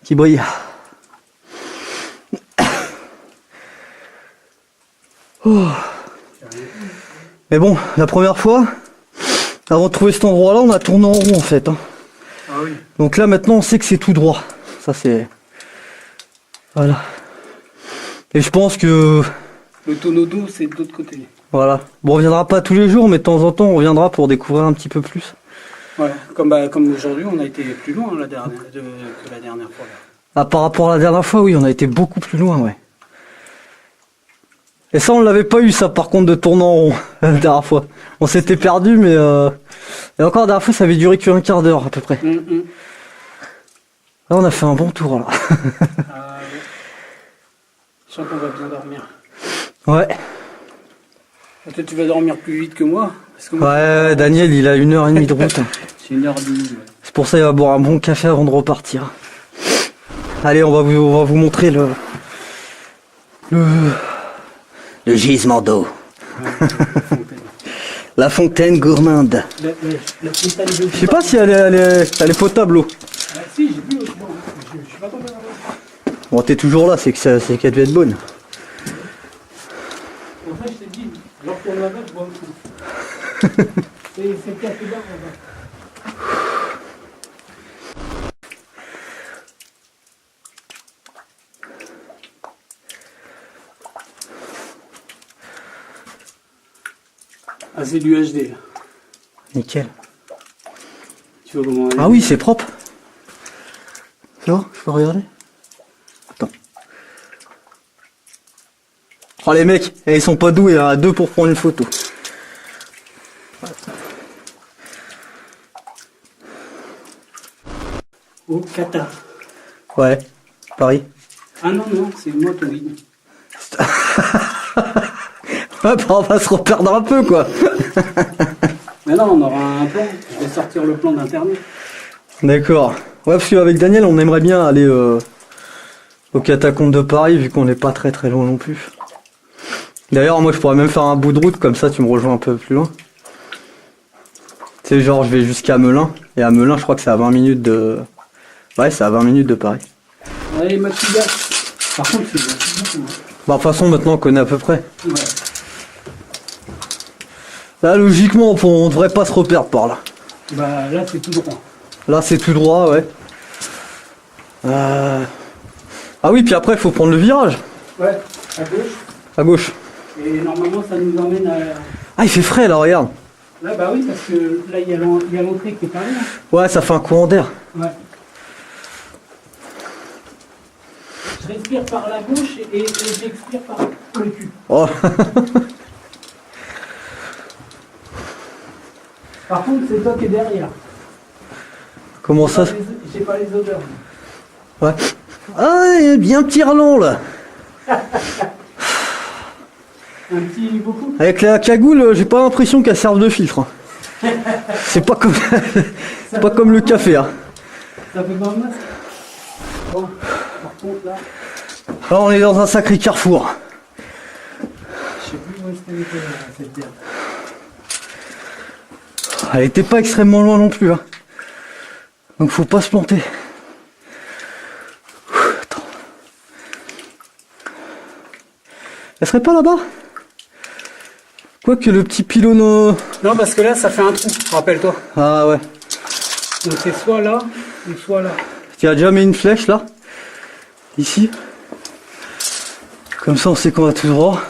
qui brillent. Oh. Mais bon, la première fois, avant de trouver cet endroit-là, on a tourné en rond en fait. Hein. Ah oui. Donc là maintenant, on sait que c'est tout droit. Ça c'est, voilà. Et je pense que Le tonneau d'eau, c'est de l'autre côté. voilà. Bon, on reviendra pas tous les jours, mais de temps en temps, on reviendra pour découvrir un petit peu plus. Ouais, comme aujourd'hui, on a été plus loin que la dernière fois. Là. Ah, par rapport à la dernière fois, oui, on a été beaucoup plus loin, ouais. Et ça, on l'avait pas eu, ça, par contre, de tourner en rond, la dernière fois. On s'était perdu, mais et encore, la dernière fois, ça avait duré qu'un quart d'heure, à peu près. Là, on a fait un bon tour, là. Ouais. Je sens qu'on va bien dormir. Ouais. Peut-être tu vas dormir plus vite que moi. Parce que moi, Ouais, Daniel, il a 1h30 de route. c'est 1h10. Ouais. C'est pour ça il va boire un bon café avant de repartir. Allez, on va vous montrer le gisement d'eau. La fontaine gourmande. La fontaine de... Je sais pas si elle est potable l'eau. Ah, si, j'ai vu l'autre fois. Je suis pas tombé dans l'eau. Bon, t'es toujours là, c'est qu'elle devait être bonne. En fait, je t'ai dit, je retourne là-bas, je vois un coup. C'est le café d'or là-bas. Ah, c'est du HD là. Nickel. Tu vois comment... Ah oui, c'est propre. Tu vois, je peux regarder. Attends. Oh les mecs, ils sont pas doués, à deux pour prendre une photo. Au Qatar. Ouais, Paris. Ah non, non, c'est une moto, oui. Ouais, bah, on va se reperdre un peu quoi. Mais non, on aura un plan. Je vais sortir le plan d'internet. D'accord. Ouais, parce qu'avec Daniel, on aimerait bien aller aux catacombes de Paris, vu qu'on n'est pas très très loin non plus. D'ailleurs, moi, je pourrais même faire un bout de route, comme ça, tu me rejoins un peu plus loin. Tu sais, genre, je vais jusqu'à Melun, et à Melun, je crois que c'est à 20 minutes de... Ouais, c'est à 20 minutes de Paris. Allez, ma petite gars. Par contre, c'est beaucoup. Bah, de toute façon, maintenant, on connaît à peu près. Ouais. Là, logiquement, on devrait pas se reperdre par là. Bah, là, c'est tout droit. Là, c'est tout droit, ouais. Ah oui, puis après, il faut prendre le virage. Ouais, à gauche. À gauche. Et normalement, ça nous emmène à... Ah, il fait frais, là, regarde. Là, bah oui, parce que là, il y a l'entrée qui est pas là. Ouais, ça fait un courant d'air. Ouais. Je respire par la bouche et j'expire par le cul. Oh. Par contre, c'est toi qui es derrière. Comment ça? J'ai pas les odeurs. Ouais. Ah, il y a bien petit relon, là. Un petit beaucoup. Avec la cagoule, j'ai pas l'impression qu'elle serve de filtre. C'est pas comme, c'est pas comme le café. Hein. Ça fait pas mal. Bon, par contre là, Là, on est dans un sacré carrefour. je sais plus où est-ce qu'elle était cette terre. Elle était pas extrêmement loin non plus. Hein. Donc faut pas se planter. Attends. Elle serait pas là-bas? Quoique le petit pylône... Non, parce que là, ça fait un trou, rappelle-toi. Ah ouais. Donc c'est soit là, ou soit là. Tu as déjà mis une flèche là? Ici. Comme ça on sait qu'on va tout droit.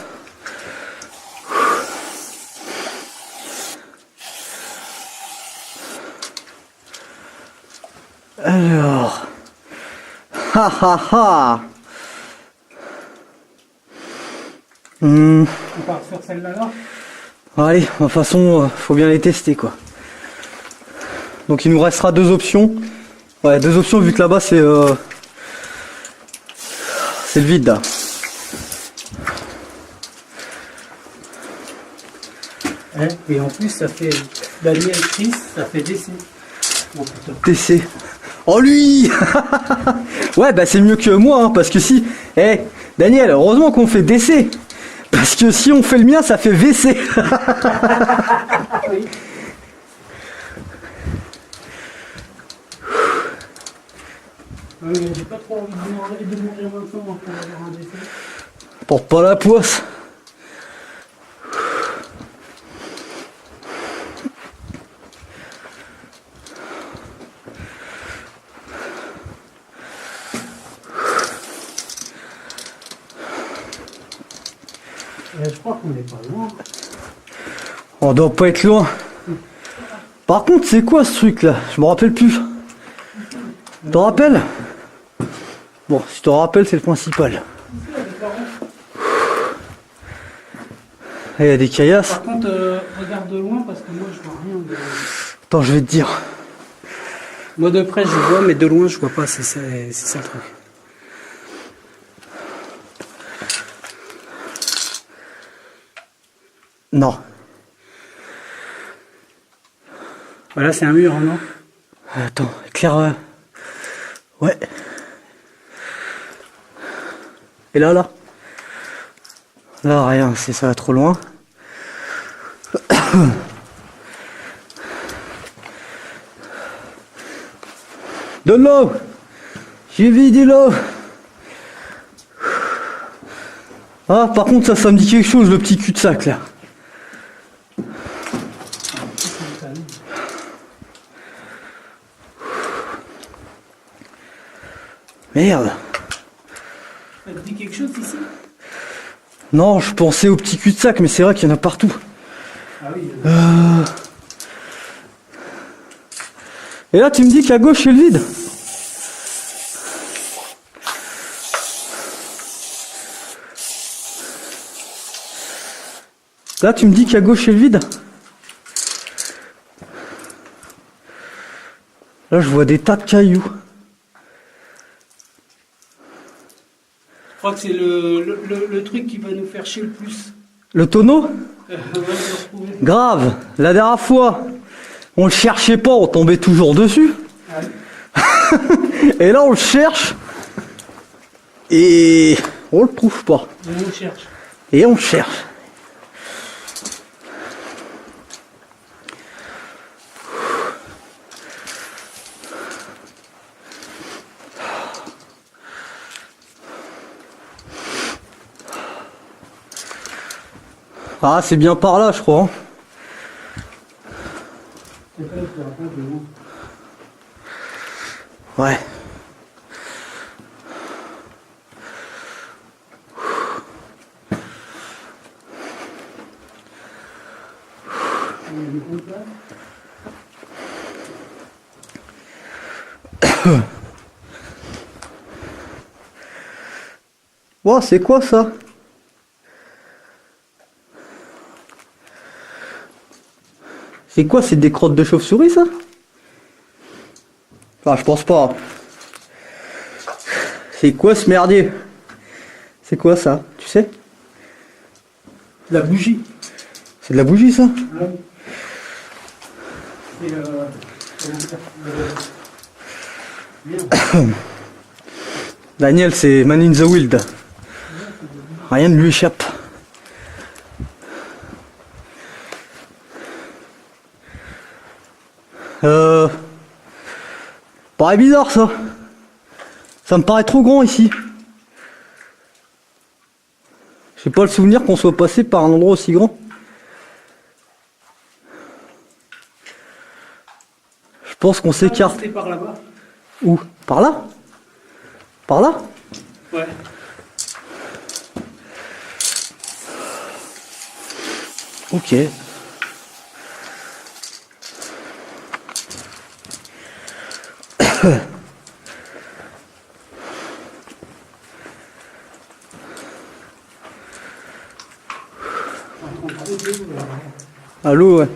Alors... Ha ha ha. On part sur celle-là, là. Allez, de toute façon, faut bien les tester quoi. Donc il nous restera deux options. Ouais, deux options vu que là-bas c'est le vide là. Hein, et en plus, ça fait Daniel Chris, ça fait DC. Oh, putain. TC. Oh lui. Ouais, bah c'est mieux que moi, hein, parce que si... Eh, Daniel, heureusement qu'on fait DC. Parce que si on fait le mien, ça fait VC. Oui. J'ai pas trop envie de mourir maintenant pour avoir un décès. Pour pas la poisse. Je crois qu'on n'est pas loin. On doit pas être loin. Par contre, c'est quoi ce truc là? Je me rappelle plus. Tu te rappelles? Bon, si tu te rappelles, c'est le principal. Il y a des caillasses. Par contre, regarde de loin parce que moi je vois rien. Attends, je vais te dire. Moi de près je vois, mais de loin je vois pas, c'est ça le truc. Non. Voilà, c'est un mur, hein, non? Attends, éclaire. Ouais. Et là, là. Là, rien, ça va trop loin. De l'eau. J'ai vu de l'eau. Ah, par contre, ça me dit quelque chose, le petit cul-de-sac, là. Merde. Ça te dit quelque chose ici? Non, je pensais au petit cul-de-sac, mais c'est vrai qu'il y en a partout. Ah oui. Et là, tu me dis qu'à gauche, c'est le vide. Là, tu me dis qu'à gauche, c'est le vide. Là, je vois des tas de cailloux. Je crois que c'est le truc qui va nous faire chier le plus. Le tonneau? Ouais, je vais retrouver. Grave. La dernière fois, on le cherchait pas, on tombait toujours dessus. Et là, on le cherche. Et on le trouve pas. On le cherche. Et on le cherche. Ah, c'est bien par là, je crois. Hein. Ouais. Wow, c'est quoi ça? C'est quoi, c'est des crottes de chauve-souris, ça? Ah, je pense pas. C'est quoi ce merdier? C'est quoi ça? Tu sais? La bougie. C'est de la bougie, ça? Ouais. Et Daniel, c'est Man in the Wild. Rien ne lui échappe. Paraît bizarre, ça. Ça me paraît trop grand ici. J'ai pas le souvenir qu'on soit passé par un endroit aussi grand. Je pense qu'on s'écarte. C'était par là-bas. Où? Par là? Par là? Ouais. Ok. Allô, ouais.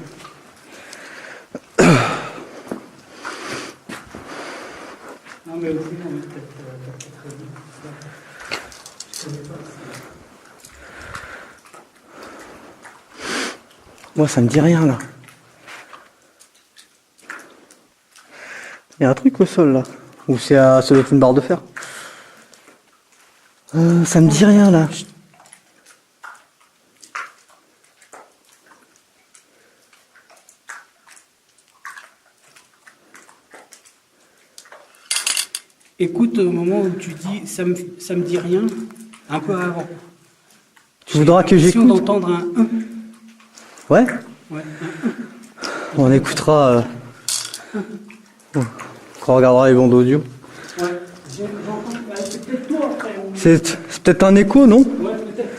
Non, mais aussi, on est peut-être. Moi, ça me dit rien, là. Il y a un truc au sol, là. Ou ça doit être une barre de fer. Ça me dit rien, là. Écoute, au moment où tu dis ça me dit rien, un peu avant. Tu voudras que J'ai l'impression j'écoute? d'entendre un 1. Ouais? Ouais. On écoutera. On regardera les bandes audio. Ouais. J'entends. C'est peut-être toi après. C'est peut-être un écho, non? Ouais, peut-être.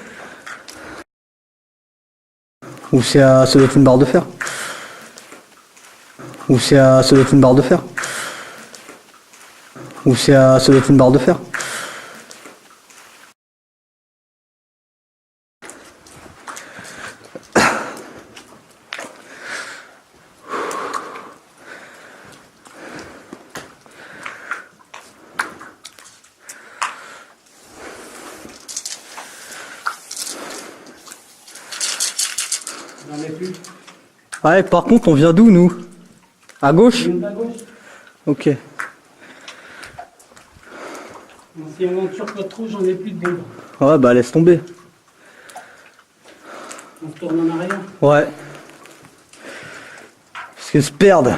Ou ça doit être une barre de fer. Ou ça doit être une barre de fer. Ou ça doit être une barre de fer. J'en ai plus. Ouais, par contre, on vient d'où, nous? À gauche? Une à gauche. Ok. On s'y aventure pas trop, j'en ai plus de bombes. Ouais, bah laisse tomber. On retourne en arrière. Ouais. Parce que se perdre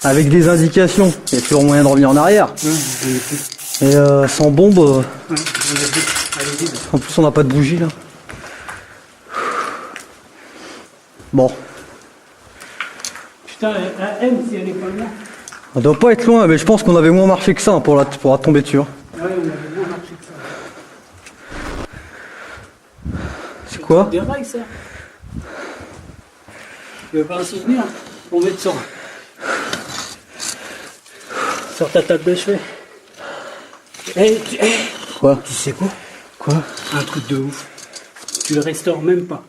avec des indications, il y a toujours moyen de revenir en arrière. Ouais, j'en ai plus. Et sans bombe, Ouais, j'en ai plus. Allez, vide. en plus on n'a pas de bougie là. Bon, Putain, la M, si elle est pas loin. on doit pas être loin, mais je pense qu'on avait moins marché que ça hein, pour la tomber dessus. Hein. Ouais, on avait moins marché que ça. C'est quoi? Des rails, ça. Tu veux pas un souvenir? On met sur ta table de chevet. Quoi? Tu sais quoi? Quoi? Un truc de ouf. Tu le restaures même pas.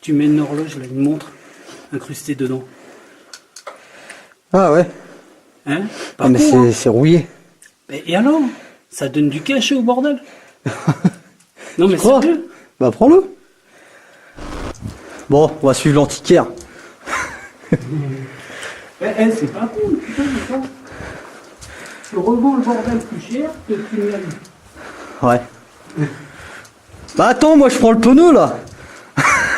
Tu mets une horloge, là, une montre incrustée dedans. Ah ouais? Hein? Ah mais con, hein. c'est rouillé. Et alors? Ça donne du cachet au bordel. Non mais crois? sérieux? Bah prends-le. Bon, on va suivre l'antiquaire. C'est pas cool, putain, c'est ça. Tu revends le bordel plus cher que tu me l'as dit. Ouais. Bah attends, moi je prends le pneu là.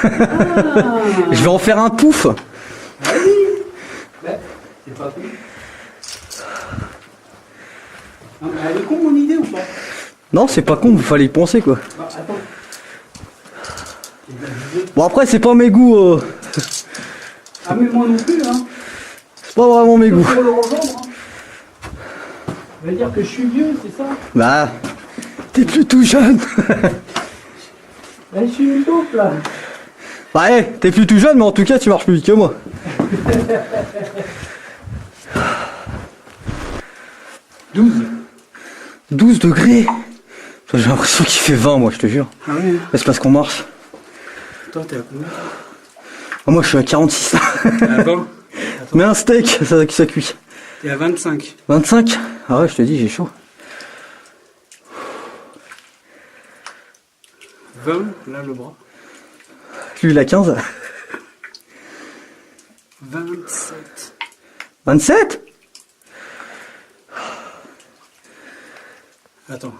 Je vais en faire un pouf. C'est pas cool. Non, mais elle est con mon idée ou pas? Non, c'est pas con, il fallait y penser quoi. Bah, attends. Bon après c'est pas mes goûts. Ah mais moi non plus, hein. C'est pas vraiment mes goûts. Faut le revendre, hein. Ça veut dire que je suis vieux, c'est ça? Bah, t'es plus tout jeune. Là, je suis une taupe, là. Bah hey, t'es plus tout jeune, mais en tout cas tu marches plus vite que moi. 12 degrés. J'ai l'impression qu'il fait 20 moi je te jure. Ah oui. C'est parce qu'on marche. Toi, t'es à combien? Ah, moi je suis à 46. T'es à 20. Mais un steak, ça cuit. T'es à 25. 25? Ah ouais, je te dis, j'ai chaud. 20, là, le bras. Lui il a 15. 27. 27? Attends.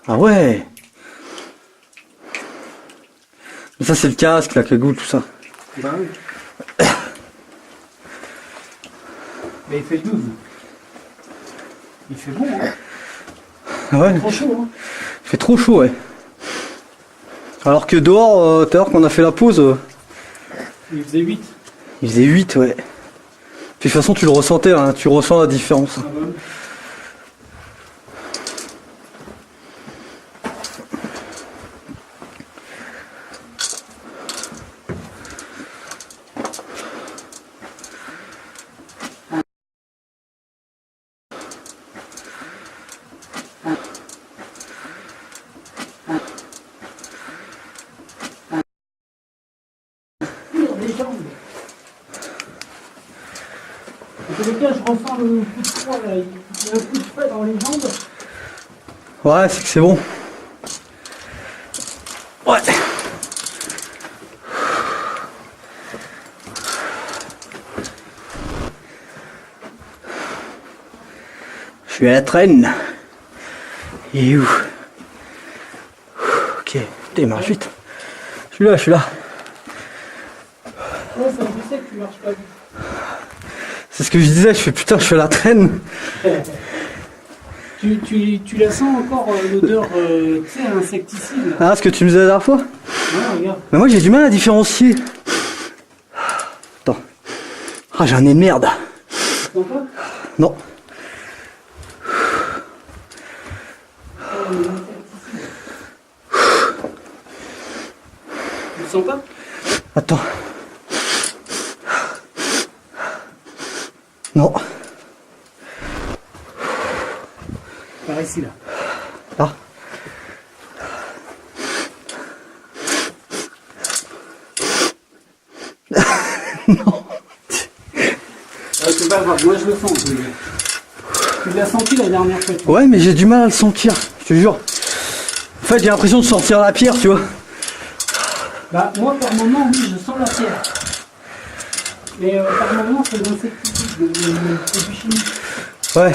Ah ouais. Mais ça c'est le casque, la cagoule, tout ça. Bah oui. Mais il fait 12. Il fait bon, hein. Ah ouais, Trop chaud, hein. il fait trop chaud, ouais. Alors que dehors, tout à l'heure qu'on a fait la pause, Il faisait 8. il faisait 8, ouais. Puis de toute façon tu le ressentais, hein, tu ressens la différence. Ah bah. Les jambes. En tous les cas, je ressens le coup de froid là. Il y a un coup de frais dans les jambes. Ouais, c'est que c'est bon. Ouais. Je suis à la traîne. Et où? Ok, putain, il marche vite. Je suis là, je suis là. Ouais, ça me sais que tu marches pas vite. C'est ce que je disais, je fais putain, je suis à la traîne. Tu la sens encore l'odeur, tu sais, insecticide là. Ah, ce que tu me disais la dernière fois? Ouais, regarde. Mais moi j'ai du mal à différencier. Attends. Ah, j'ai un nez de merde. Tu sens pas? Non. Tu le sens pas? Attends. Non. Par ici là. Ah. Non. C'est pas grave, moi je le sens. Tu l'as senti la dernière fois. Ouais, mais j'ai du mal à le sentir, je te jure. En fait, j'ai l'impression de sentir la pierre, tu vois. Bah moi par moment oui je sens la pierre. Mais par moment, c'est l'insecticide, le produit chimique. Ouais.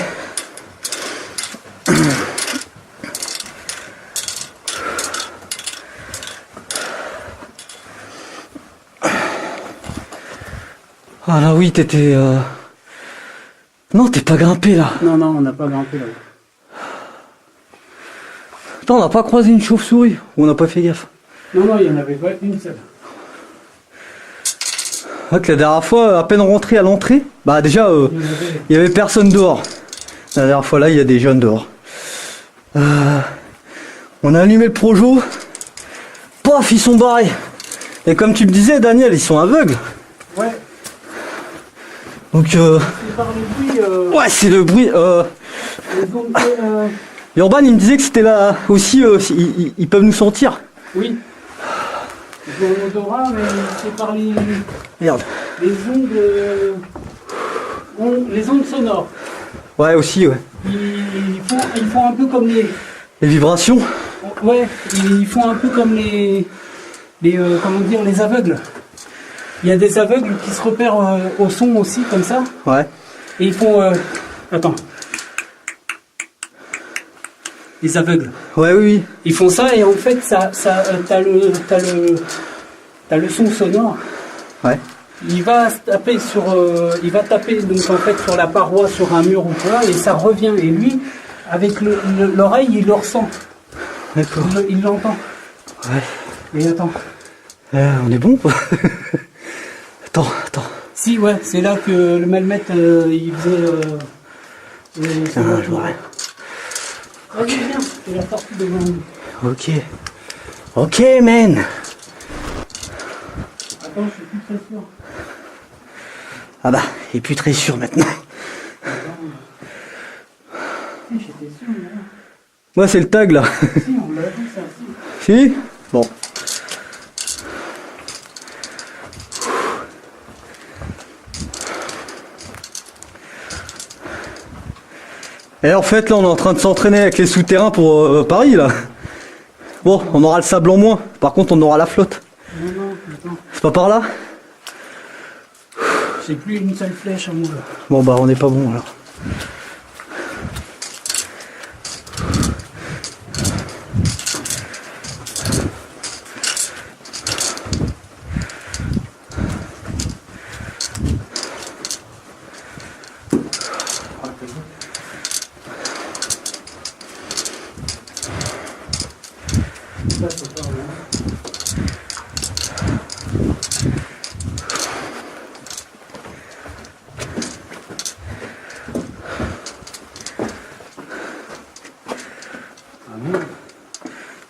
Ah là oui, t'étais... Non, t'es pas grimpé là. Non, on n'a pas grimpé là. Attends, on n'a pas croisé une chauve-souris. Ou on n'a pas fait gaffe. Non, il n'y en avait pas une seule. Ouais, que la dernière fois, à peine rentré à l'entrée, bah déjà, il y avait personne dehors. La dernière fois là, il y a des jeunes dehors. On a allumé le projo. Paf, ils sont barrés. Et comme tu me disais, Daniel, ils sont aveugles. Ouais. Donc, C'est par le bruit. ouais, c'est le bruit. Les ondes, Urban, il me disait que c'était là aussi, ils peuvent nous sentir. oui. Ils ont un odorat, mais c'est par les Merde. les ondes sonores. Ouais, aussi, ouais. Ils font un peu comme les... Les vibrations. Ouais, ils font un peu comme les comment dire, les aveugles. Il y a des aveugles qui se repèrent au son aussi, comme ça. Ouais. Et ils font... attends. Les aveugles. Ouais, oui. Ils font ça et en fait, t'as le son sonore. Ouais. Il va taper donc en fait sur la paroi, sur un mur ou quoi, et ça revient. Et lui, avec l'oreille, il le ressent. D'accord. Il l'entend. Ouais. Et attends. On est bon, quoi. Attends. Si, ouais, c'est là que le Melmet, il faisait... Tiens, je vois. Ok, bien, c'est la sortie devant nous. Ok, man. Attends, je suis plus très sûr. Ah bah, il est plus très sûr maintenant. Si, j'étais sûr, mais là. Moi, c'est le tag, là. Si, on l'a vu, ça, si. Si. Bon. Et en fait, là, on est en train de s'entraîner avec les souterrains pour Paris, là. Bon, on aura le sable en moins. Par contre, on aura la flotte. Non, attends. C'est pas par là? J'ai plus une seule flèche à moi, là. Bon, bah, on n'est pas bon, alors. Ça, c'est pas vrai.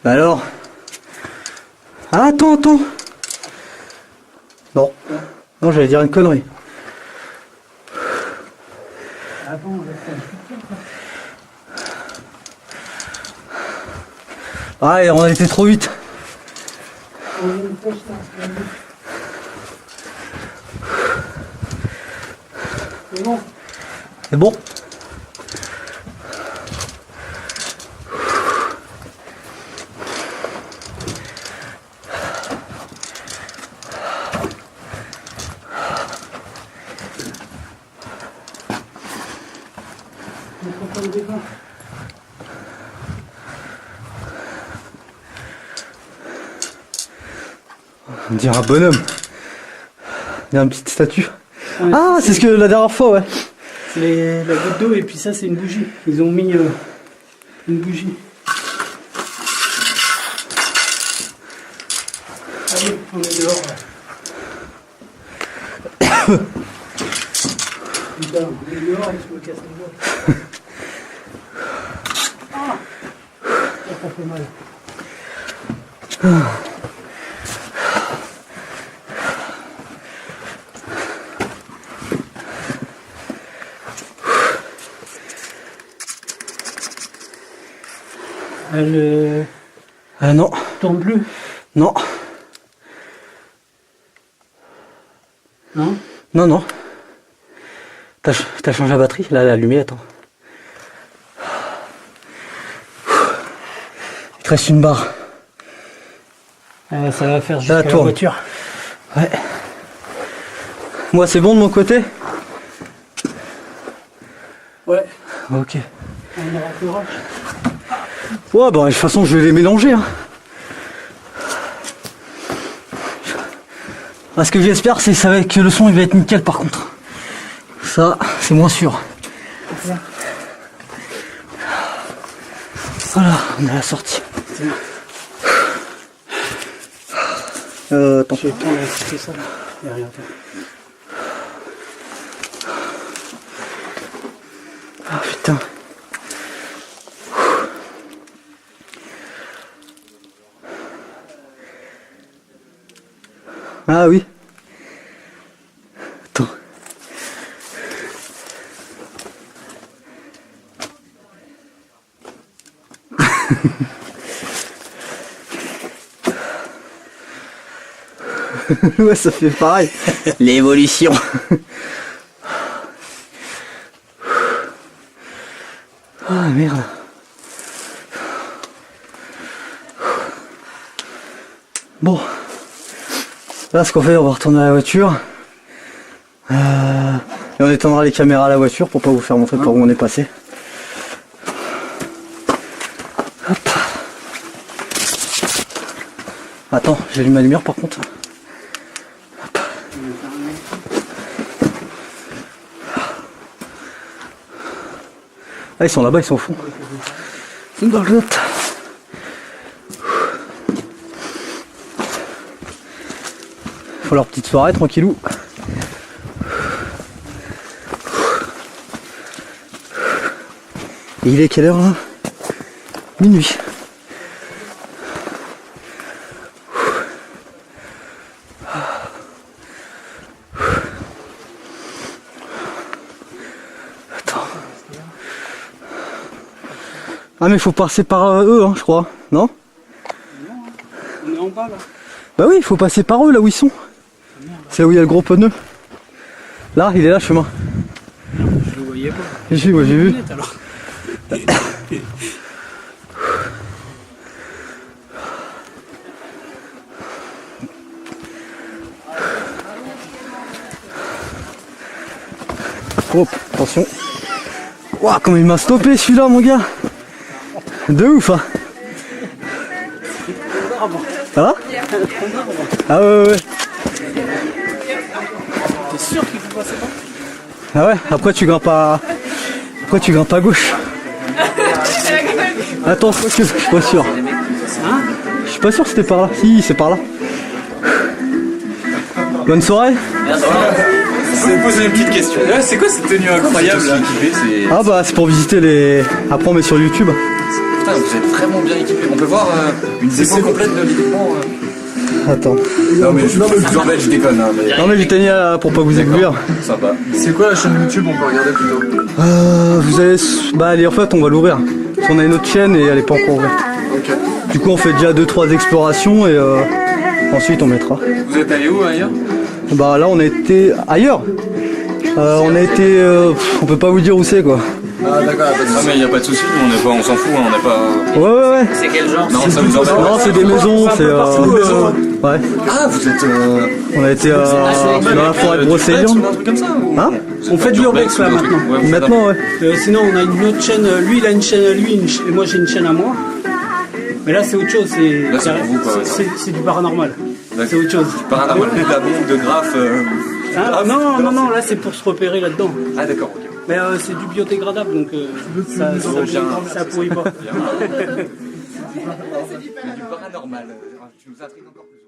Bah alors? Ah, attends. Non. Non, j'allais dire une connerie. Ah bon, là, Ah, et on a été trop vite. on a une flèche, là. C'est bon. C'est bon? On prend pas le débat. On dirait un bonhomme. Il y a une petite statue. Ouais, Ah, c'est ce que la dernière fois, ouais. c'est la goutte d'eau et puis ça, c'est une bougie. Ils ont mis une bougie. Allez, on est dehors. Là. Putain, on est dehors et je me casse le doigt. Ah, ça fait mal. Elle Non. tourne plus. Non. Non. Non. T'as changé la batterie? Là, elle est allumée, attends. Il te reste une barre. Ça va faire Là, jusqu'à la tourne. voiture. Ouais. Moi c'est bon de mon côté? Ouais, Ok. on aura courage. Ouais bah de toute façon je vais les mélanger hein. Ah, ce que j'espère c'est que le son il va être nickel par contre. Ça c'est moins sûr. Voilà, on est à la sortie. Attends. J'ai le temps d'assister ça. Il n'y a rien à faire. Ah putain. Ah oui. Attends. Ouais, ça fait pareil. L'évolution. Ah merde. Bon. Là, ce qu'on fait, on va retourner à la voiture. Et on éteindra les caméras à la voiture pour pas vous faire montrer par où on est passé. Hop. Attends, j'allume ma lumière par contre. Hop. Ah, ils sont là-bas, ils sont au fond. Ils sont dans le lot. Ils font leur petite soirée tranquillou. Et il est quelle heure là? Minuit. Attends. Ah mais il faut passer par eux hein, je crois, non? On est en bas là. Bah oui, il faut passer par eux là où ils sont. C'est là où il y a le gros pneu. Là, il est là le chemin. Je le voyais pas. J'ai vu. Alors. Hop, attention. Ouah, comment il m'a stoppé celui-là mon gars. De ouf hein. Ça va? Ah ouais. T'es sûr qu'il faut passer par? Ah ouais, après tu grimpes à gauche. Attends, je suis pas sûr. Hein? Je suis pas sûr que c'était par là. Si, c'est par là. Bonne soirée. Je vais poser une petite question. C'est quoi cette tenue incroyable là? Ah bah c'est pour visiter les... Après on met sur YouTube. Putain, vous êtes vraiment bien équipé. On peut voir une déco complète de l'équipement. Attends. Non mais je déconne. Hein, mais... Non mais j'ai tenu pour pas vous éblouir. Sympa. C'est quoi la chaîne YouTube? On peut regarder plutôt. Vous avez... Bah allez, en fait on va l'ouvrir. Parce qu'on a une autre chaîne et elle est pas encore ouverte. Ok. Du coup on fait déjà 2-3 explorations et ensuite on mettra. Vous êtes allé où ailleurs? Bah là on a été ailleurs. On a été... on peut pas vous dire où c'est quoi. Ah d'accord, non mais y a pas de soucis, on s'en fout, on n'est pas... Ouais. C'est quel genre? Non, ça vous embête pas? Non c'est des maisons, c'est... Ouais. Ah vous êtes... On a été dans la forêt de Brocéliande. Un truc comme ça ou... Hein? On fait de l'urbex là maintenant. Ouais, vous Maintenant ouais. Sinon on a une autre chaîne, lui il a une chaîne à lui et moi j'ai une chaîne à moi. Mais là c'est autre chose, Là, c'est pour vous, quoi, ouais. c'est du paranormal. D'accord. C'est autre chose. Paranormal, de la bombe, de graphe... Ah, non, là c'est pour se repérer là-dedans. Ah d'accord, ok. Mais c'est du biodégradable donc ça pourrit pas. Mais du paranormal, tu nous intrigues encore plus.